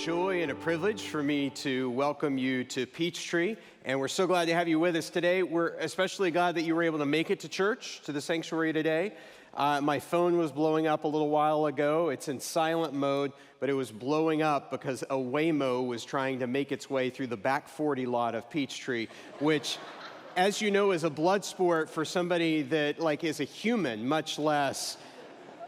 joy and a privilege for me to welcome you to Peachtree, and we're so glad to have you with us today. We're especially glad that you were able to make it to church, to the sanctuary today. My phone was blowing up a little while ago. It's in silent mode, but it was blowing up because a Waymo was trying to make its way through the back 40 lot of Peachtree, which, as you know, is a blood sport for somebody that is a human, much less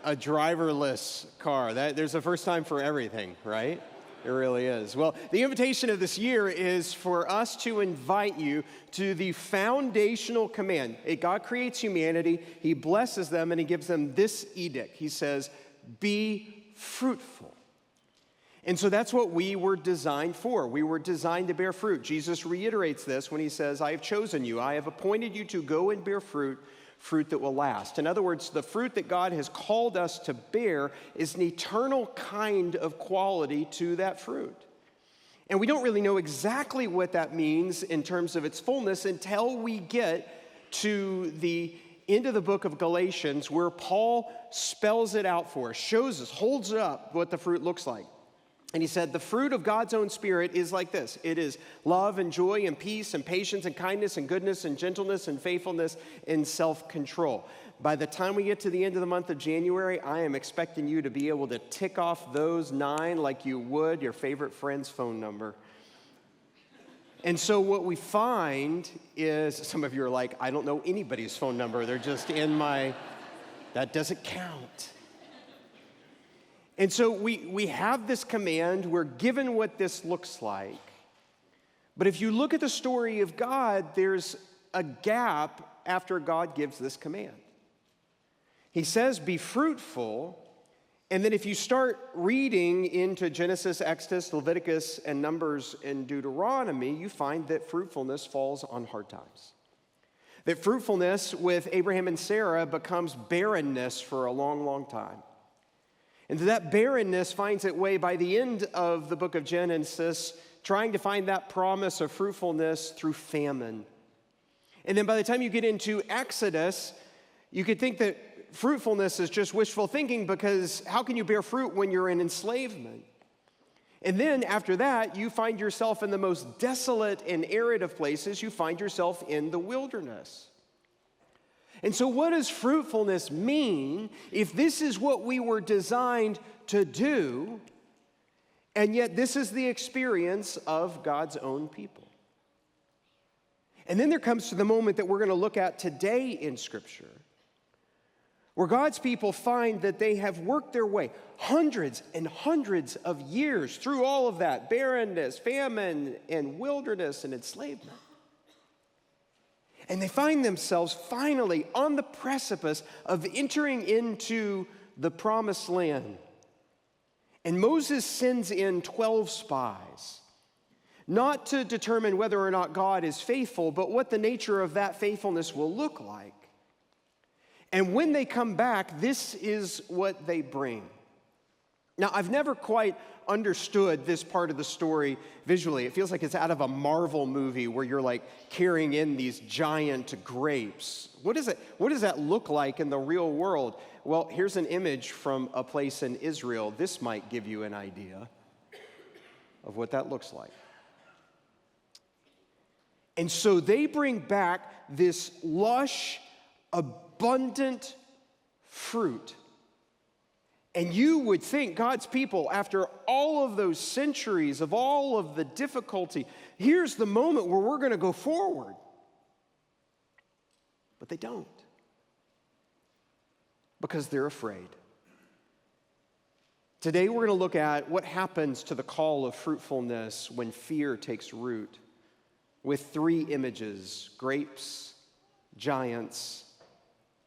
a driverless car. There's a first time for everything, right? It really is. Well, the invitation of this year is for us to invite you to the foundational command. God creates humanity, He blesses them, and He gives them this edict. He says, be fruitful. And so that's what we were designed for. We were designed to bear fruit. Jesus reiterates this when He says, I have chosen you. I have appointed you to go and bear fruit that will last. In other words, the fruit that God has called us to bear is an eternal kind of quality to that fruit. And we don't really know exactly what that means in terms of its fullness until we get to the end of the book of Galatians, where Paul spells it out for us, shows us, holds up what the fruit looks like. And he said, the fruit of God's own Spirit is like this. It is love and joy and peace and patience and kindness and goodness and gentleness and faithfulness and self-control. By the time we get to the end of the month of January, I am expecting you to be able to tick off those 9 like you would your favorite friend's phone number. And so what we find is, some of you are like, I don't know anybody's phone number. They're just in my, that doesn't count. And so we have this command, we're given what this looks like. But if you look at the story of God, there's a gap after God gives this command. He says, be fruitful, and then if you start reading into Genesis, Exodus, Leviticus, and Numbers and Deuteronomy, you find that fruitfulness falls on hard times. That fruitfulness with Abraham and Sarah becomes barrenness for a long, long time. And that barrenness finds its way by the end of the book of Genesis, trying to find that promise of fruitfulness through famine. And then by the time you get into Exodus, you could think that fruitfulness is just wishful thinking, because how can you bear fruit when you're in enslavement? And then after that, you find yourself in the most desolate and arid of places. You find yourself in the wilderness. And so what does fruitfulness mean if this is what we were designed to do, and yet this is the experience of God's own people? And then there comes to the moment that we're going to look at today in Scripture, where God's people find that they have worked their way hundreds and hundreds of years through all of that barrenness, famine, and wilderness and enslavement. And they find themselves finally on the precipice of entering into the promised land. And Moses sends in 12 spies, not to determine whether or not God is faithful, but what the nature of that faithfulness will look like. And when they come back, this is what they bring. Now, I've never quite understood this part of the story visually. It feels like it's out of a Marvel movie where you're carrying in these giant grapes. What does that look like in the real world? Well, here's an image from a place in Israel. This might give you an idea of what that looks like. And so they bring back this lush, abundant fruit. And you would think God's people, after all of those centuries of all of the difficulty, here's the moment where we're going to go forward. But they don't, because they're afraid. Today we're going to look at what happens to the call of fruitfulness when fear takes root, with 3 images: grapes, giants,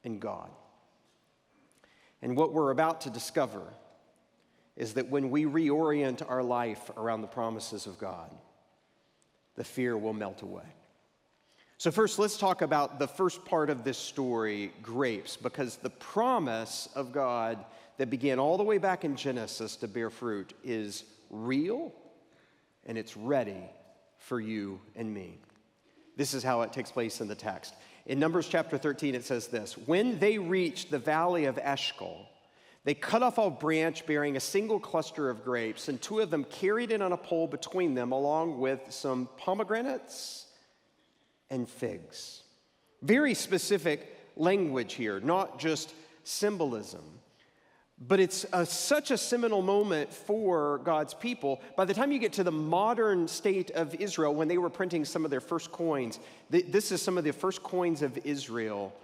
and God. And what we're about to discover is that when we reorient our life around the promises of God, the fear will melt away. So first, let's talk about the first part of this story, grapes, because the promise of God that began all the way back in Genesis to bear fruit is real, and it's ready for you and me. This is how it takes place in the text. In Numbers chapter 13, it says this: when they reached the valley of Eshcol, They cut off a branch bearing a single cluster of grapes, and two of them carried it on a pole between them, along with some pomegranates and figs. Very specific language here, not just symbolism. But it's such a seminal moment for God's people. By the time you get to the modern state of Israel, when they were printing some of their first coins, this is some of the first coins of Israel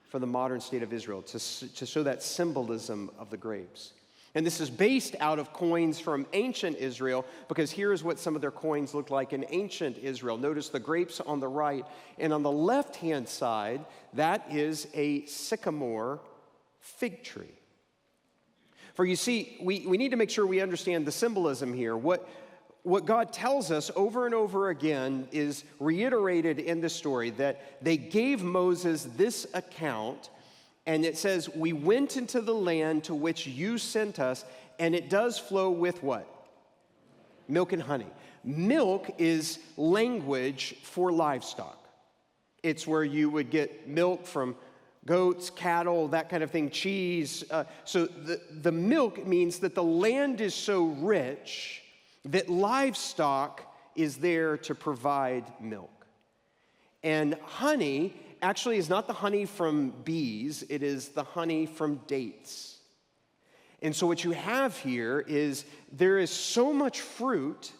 for the modern state of Israel, to show that symbolism of the grapes. And this is based out of coins from ancient Israel, because here's what some of their coins looked like in ancient Israel. Notice the grapes on the right, and on the left-hand side, that is a sycamore fig tree. For you see, we need to make sure we understand the symbolism here. What God tells us over and over again is reiterated in the story, that they gave Moses this account, and it says, we went into the land to which you sent us, and it does flow with what? Milk and honey. Milk is language for livestock. It's where you would get milk from goats, cattle, that kind of thing, cheese. So the milk means that the land is so rich that livestock is there to provide milk. And honey actually is not the honey from bees, it is the honey from dates. And so what you have here is there is so much fruit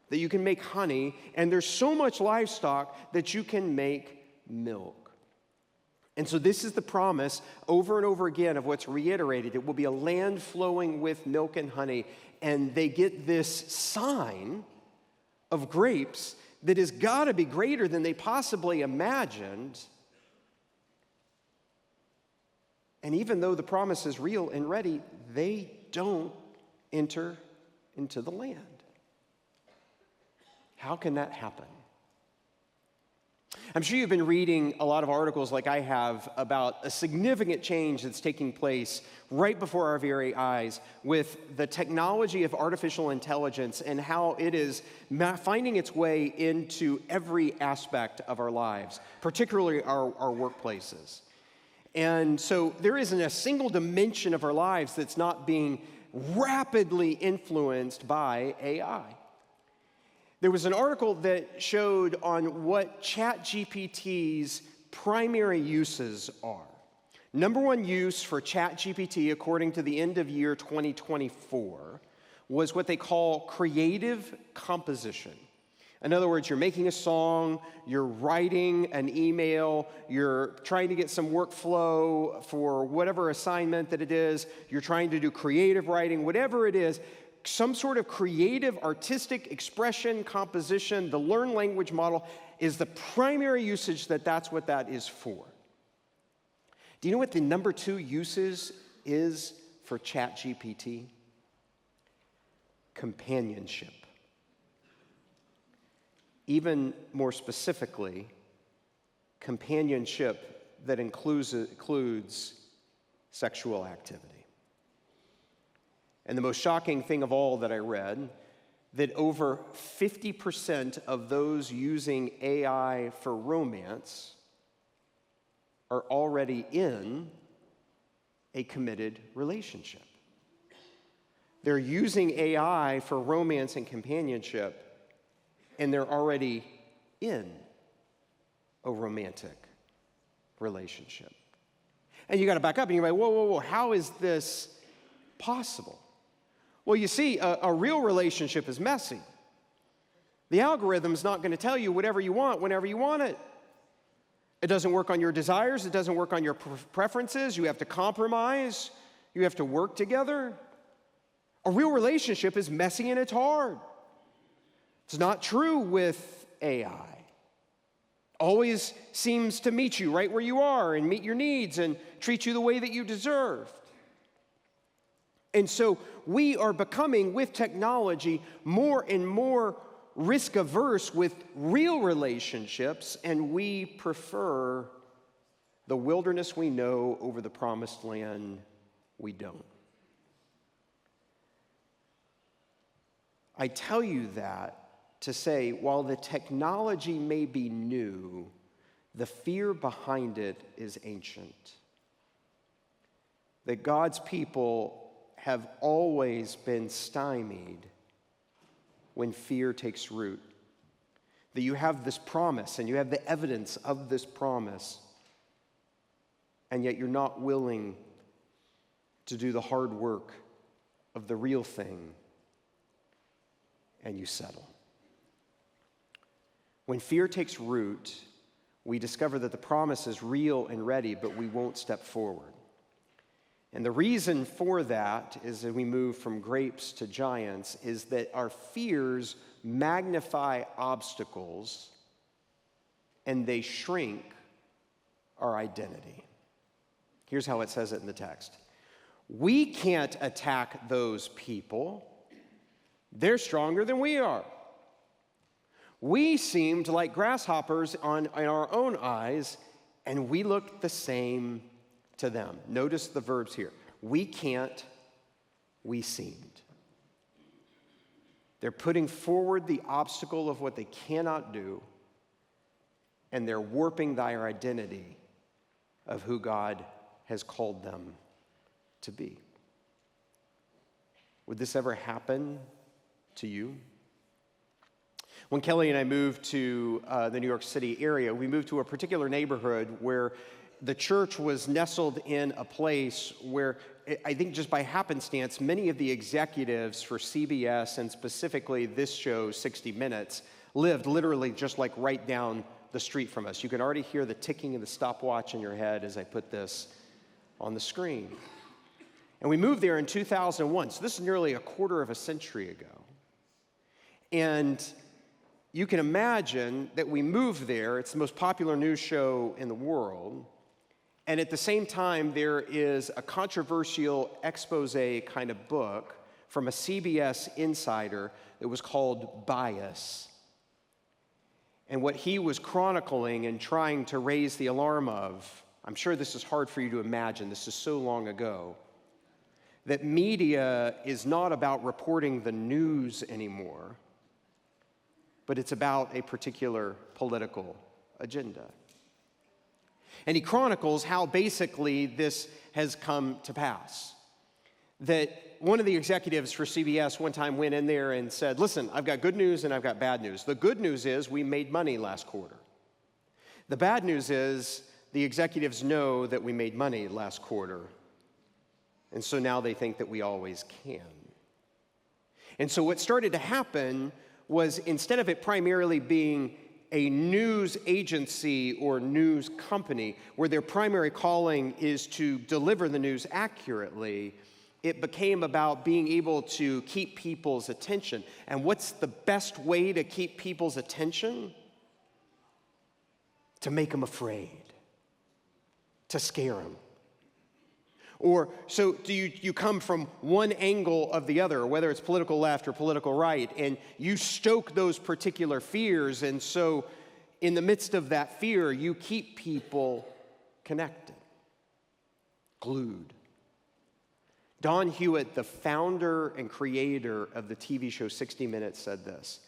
that you can make honey, and there's so much livestock that you can make milk. And so this is the promise over and over again of what's reiterated. It will be a land flowing with milk and honey. And they get this sign of grapes that has got to be greater than they possibly imagined. And even though the promise is real and ready, they don't enter into the land. How can that happen? I'm sure you've been reading a lot of articles like I have about a significant change that's taking place right before our very eyes with the technology of artificial intelligence and how it is finding its way into every aspect of our lives, particularly our workplaces. And so there isn't a single dimension of our lives that's not being rapidly influenced by AI. There was an article that showed on what ChatGPT's primary uses are. Number one use for ChatGPT, according to the end of year 2024, was what they call creative composition. In other words, you're making a song, you're writing an email, you're trying to get some workflow for whatever assignment that it is, you're trying to do creative writing, whatever it is, some sort of creative, artistic expression, composition, the learned language model is the primary usage that's what that is for. Do you know what the number two uses is for ChatGPT? Companionship. Even more specifically, companionship that includes sexual activity. And the most shocking thing of all that I read, that over 50% of those using AI for romance are already in a committed relationship. They're using AI for romance and companionship, and they're already in a romantic relationship. And you got to back up and you're like, whoa, how is this possible? Well, you see, a real relationship is messy. The algorithm's not going to tell you whatever you want whenever you want it. It doesn't work on your desires. It doesn't work on your preferences. You have to compromise. You have to work together. A real relationship is messy and it's hard. It's not true with AI. Always seems to meet you right where you are and meet your needs and treat you the way that you deserve. And so we are becoming, with technology, more and more risk averse with real relationships, and we prefer the wilderness we know over the promised land we don't. I tell you that to say, while the technology may be new, the fear behind it is ancient. that God's people have always been stymied when fear takes root. That you have this promise and you have the evidence of this promise, and yet you're not willing to do the hard work of the real thing, and you settle. When fear takes root, we discover that the promise is real and ready, but we won't step forward. And the reason for that is that we move from grapes to giants is that our fears magnify obstacles and they shrink our identity. Here's how it says it in the text. We can't attack those people. They're stronger than we are. We seemed like grasshoppers in our own eyes, and we looked the same to them. Notice the verbs here. We can't, we seemed. They're putting forward the obstacle of what they cannot do, and they're warping their identity of who God has called them to be. Would this ever happen to you? When Kelly and I moved to the New York City area, we moved to a particular neighborhood where the church was nestled in a place where I think just by happenstance, many of the executives for CBS and specifically this show, 60 Minutes, lived literally just like right down the street from us. You can already hear the ticking of the stopwatch in your head as I put this on the screen. And we moved there in 2001, so this is nearly a quarter of a century ago. And you can imagine that we moved there. It's the most popular news show in the world. And at the same time, there is a controversial expose kind of book from a CBS insider that was called Bias. And what he was chronicling and trying to raise the alarm of, I'm sure this is hard for you to imagine, this is so long ago, that media is not about reporting the news anymore, but it's about a particular political agenda. And he chronicles how basically this has come to pass. That one of the executives for CBS one time went in there and said, listen, I've got good news and I've got bad news. The good news is we made money last quarter. The bad news is the executives know that we made money last quarter, and so now they think that we always can. And so what started to happen was instead of it primarily being a news agency or news company where their primary calling is to deliver the news accurately, it became about being able to keep people's attention. And what's the best way to keep people's attention? To make them afraid, to scare them. Or so do you come from one angle of the other, whether it's political left or political right, and you stoke those particular fears, and so in the midst of that fear, you keep people connected, glued. Don Hewitt, the founder and creator of the TV show 60 Minutes, said this.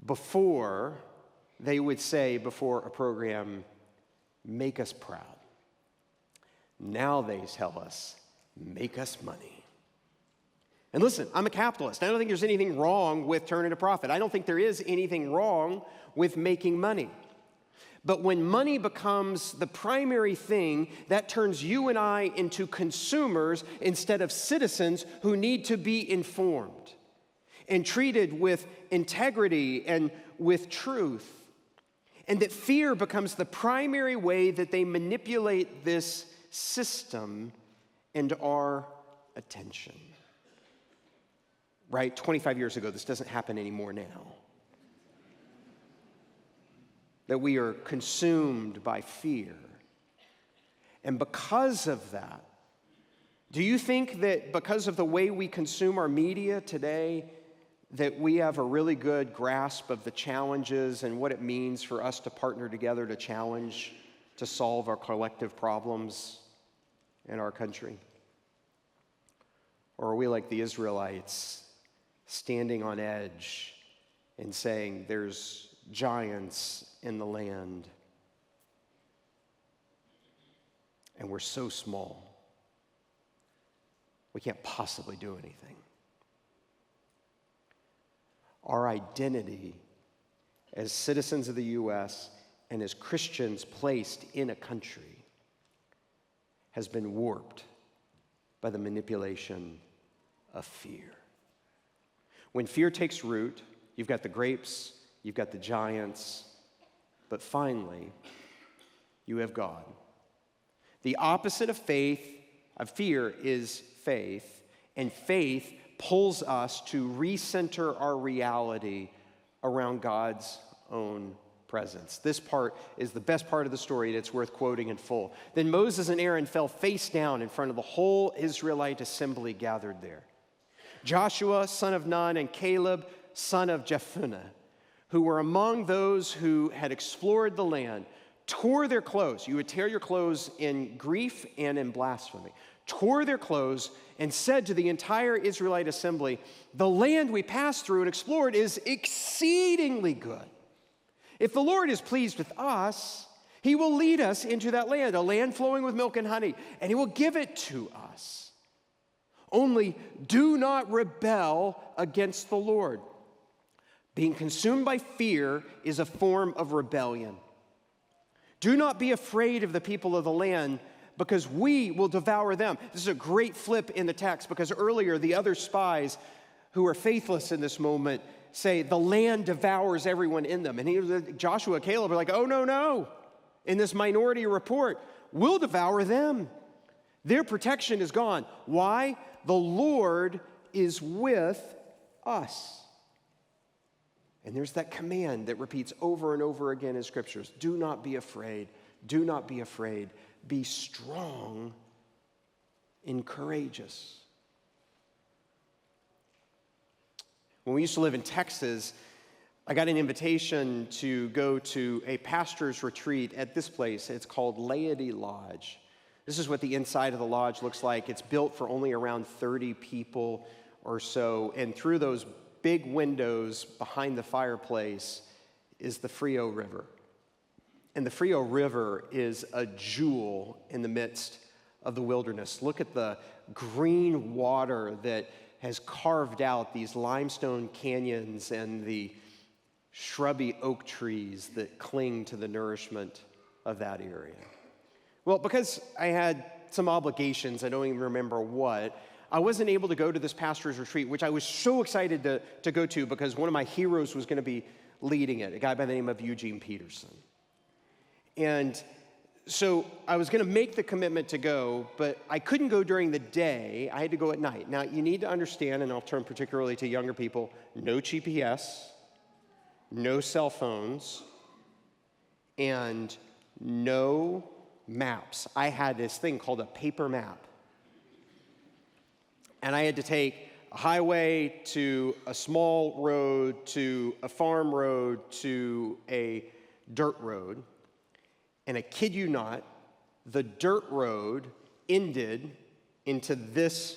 Before, they would say before a program, make us proud. Now they tell us, make us money. And listen, I'm a capitalist. I don't think there's anything wrong with turning a profit. I don't think there is anything wrong with making money. But when money becomes the primary thing, that turns you and I into consumers instead of citizens who need to be informed and treated with integrity and with truth. And that fear becomes the primary way that they manipulate this system and our attention. Right? 25 years ago, this doesn't happen anymore now. That we are consumed by fear. And because of that, do you think that because of the way we consume our media today, that we have a really good grasp of the challenges and what it means for us to partner together to challenge, to solve our collective problems in our country? Or are we like the Israelites, standing on edge and saying there's giants in the land and we're so small? we can't possibly do anything. Our identity as citizens of the U.S. and as Christians placed in a country has been warped by the manipulation of fear. When fear takes root, you've got the grapes, you've got the giants, but finally, you have God. The opposite of fear is faith, and faith pulls us to recenter our reality around God's own presence. This part is the best part of the story, and it's worth quoting in full. Then Moses and Aaron fell face down in front of the whole Israelite assembly gathered there. Joshua, son of Nun, and Caleb, son of Jephunneh, who were among those who had explored the land, tore their clothes. You would tear your clothes in grief and in blasphemy. Tore their clothes and said to the entire Israelite assembly, "The land we passed through and explored is exceedingly good. If the Lord is pleased with us, he will lead us into that land, a land flowing with milk and honey, and he will give it to us. Only do not rebel against the Lord." Being consumed by fear is a form of rebellion. Do not be afraid of the people of the land, because we will devour them. This is a great flip in the text, because earlier the other spies who are faithless in this moment say the land devours everyone in them. And Joshua and Caleb are like, oh, no. In this minority report, we'll devour them. Their protection is gone. Why? The Lord is with us. And there's that command that repeats over and over again in scriptures. Do not be afraid. Do not be afraid. Be strong and courageous. When we used to live in Texas, I got an invitation to go to a pastor's retreat at this place. It's called Laity Lodge. This is what the inside of the lodge looks like. It's built for only around 30 people or so. And through those big windows behind the fireplace is the Frio River. And the Frio River is a jewel in the midst of the wilderness. Look at the green water that has carved out these limestone canyons and the shrubby oak trees that cling to the nourishment of that area. Well, because I had some obligations, I don't even remember what, I wasn't able to go to this pastor's retreat, which I was so excited to go to because one of my heroes was going to be leading it, a guy by the name of Eugene Peterson. And so I was going to make the commitment to go, but I couldn't go during the day. I had to go at night. Now, you need to understand, and I'll turn particularly to younger people, no GPS, no cell phones, and no maps. I had this thing called a paper map. And I had to take a highway to a small road to a farm road to a dirt road. And I kid you not, the dirt road ended into this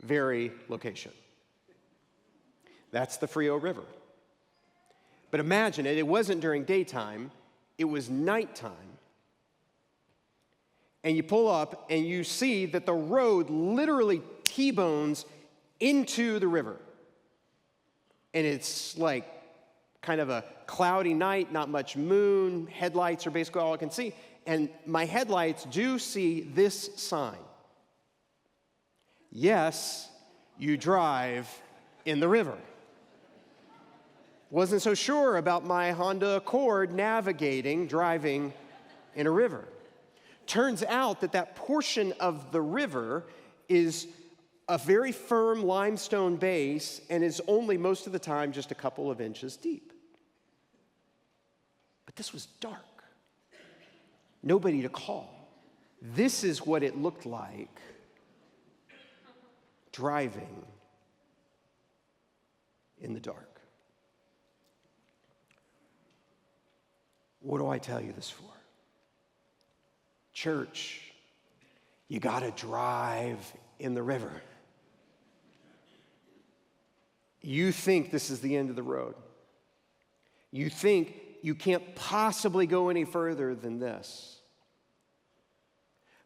very location. That's the Frio River. But imagine it wasn't during daytime, it was nighttime. And you pull up and you see that the road literally T-bones into the river. And it's like kind of a cloudy night, not much moon, headlights are basically all I can see. And my headlights do see this sign. Yes, you drive in the river. Wasn't so sure about my Honda Accord driving in a river. Turns out that portion of the river is a very firm limestone base and is only most of the time just a couple of inches deep. But this was dark. Nobody to call. This is what it looked like driving in the dark. What do I tell you this for? Church, you got to drive in the river. You think this is the end of the road. You think you can't possibly go any further than this.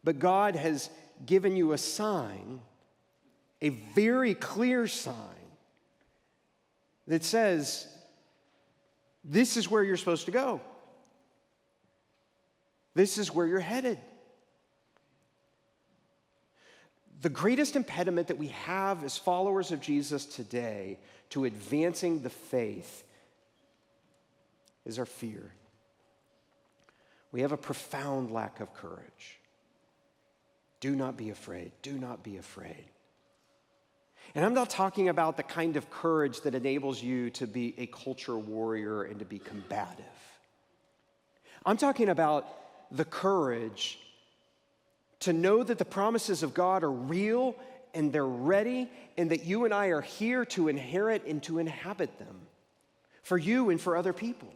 But God has given you a sign a very clear sign that says, this is where you're supposed to go. This is where you're headed. The greatest impediment that we have as followers of Jesus today to advancing the faith is our fear. We have a profound lack of courage. Do not be afraid. Do not be afraid. And I'm not talking about the kind of courage that enables you to be a culture warrior and to be combative. I'm talking about the courage to know that the promises of God are real and they're ready, and that you and I are here to inherit and to inhabit them for you and for other people.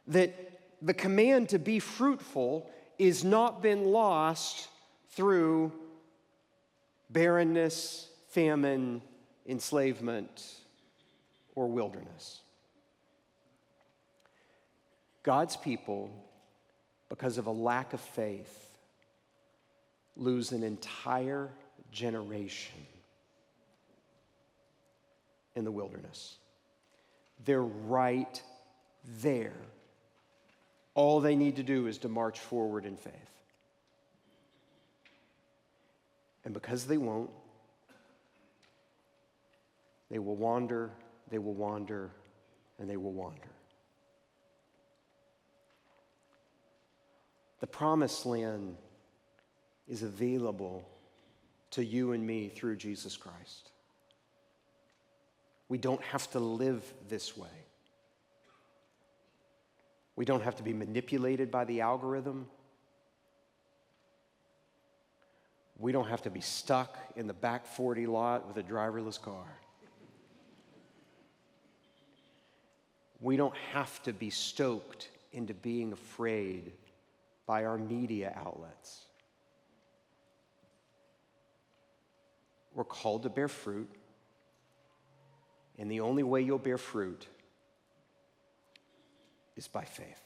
That the command to be fruitful is not been lost through barrenness, famine, enslavement, or wilderness. God's people, because of a lack of faith, lose an entire generation in the wilderness. They're right there. All they need to do is to march forward in faith. And because they won't, they will wander, and they will wander. The promised land is available to you and me through Jesus Christ. We don't have to live this way. We don't have to be manipulated by the algorithm. We don't have to be stuck in the back 40 lot with a driverless car. We don't have to be stoked into being afraid by our media outlets. We're called to bear fruit, and the only way you'll bear fruit is by faith.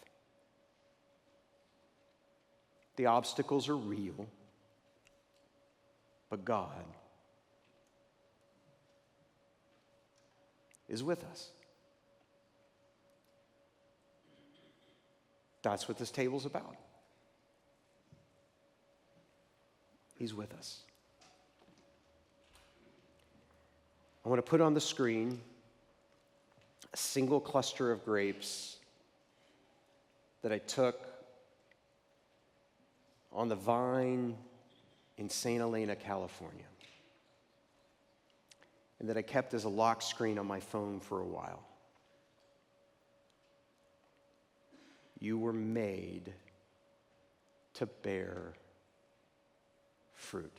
The obstacles are real, but God is with us. That's what this table's about. He's with us. I want to put on the screen a single cluster of grapes that I took on the vine in St. Helena, California, and that I kept as a lock screen on my phone for a while. You were made to bear fruit.